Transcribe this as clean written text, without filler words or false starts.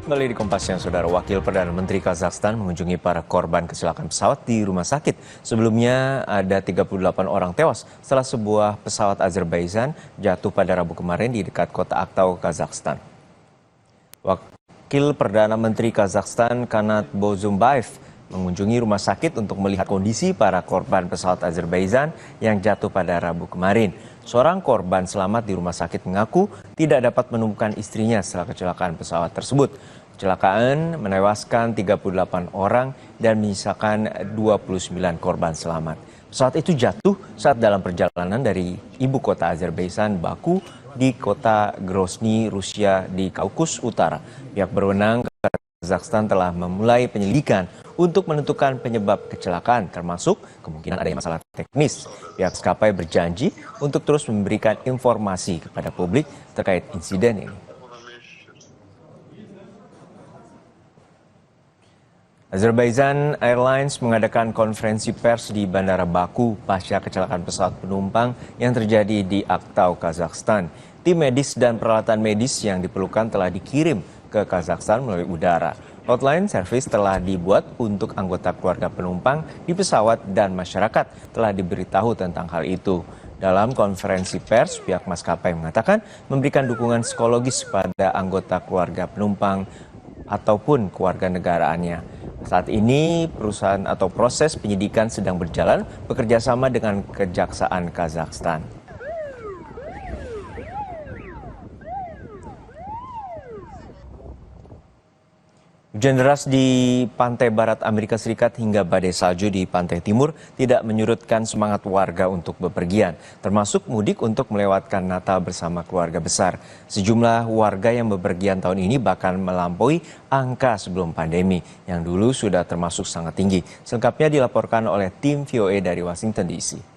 Kembali di Kompas Siang, Saudara. Wakil Perdana Menteri Kazakhstan mengunjungi para korban kecelakaan pesawat di rumah sakit. Sebelumnya ada 38 orang tewas setelah sebuah pesawat Azerbaijan jatuh pada Rabu kemarin di dekat kota Aktau, Kazakhstan. Wakil Perdana Menteri Kazakhstan Kanat Bozumbayev mengunjungi rumah sakit untuk melihat kondisi para korban pesawat Azerbaijan yang jatuh pada Rabu kemarin. Seorang korban selamat di rumah sakit mengaku tidak dapat menemukan istrinya setelah kecelakaan pesawat tersebut. Kecelakaan menewaskan 38 orang dan menyisakan 29 korban selamat. Pesawat itu jatuh saat dalam perjalanan dari ibu kota Azerbaijan, Baku, di kota Grozny, Rusia di Kaukus Utara. Pihak berwenang Kazakhstan telah memulai penyelidikan untuk menentukan penyebab kecelakaan, termasuk kemungkinan adanya masalah teknis. Pihak maskapai berjanji untuk terus memberikan informasi kepada publik terkait insiden ini. Azerbaijan Airlines mengadakan konferensi pers di Bandara Baku pasca kecelakaan pesawat penumpang yang terjadi di Aktau, Kazakhstan. Tim medis dan peralatan medis yang diperlukan telah dikirim ke Kazakhstan melalui udara. Hotline service telah dibuat untuk anggota keluarga penumpang di pesawat dan masyarakat telah diberitahu tentang hal itu. Dalam konferensi pers, pihak maskapai mengatakan memberikan dukungan psikologis pada anggota keluarga penumpang ataupun keluarga negaraannya. Saat ini perusahaan atau proses penyidikan sedang berjalan bekerjasama dengan Kejaksaan Kazakhstan. Hujan deras di pantai barat Amerika Serikat hingga badai salju di pantai timur tidak menyurutkan semangat warga untuk bepergian, termasuk mudik untuk melewatkan Natal bersama keluarga besar. Sejumlah warga yang bepergian tahun ini bahkan melampaui angka sebelum pandemi, yang dulu sudah termasuk sangat tinggi. Selengkapnya dilaporkan oleh tim VOA dari Washington DC.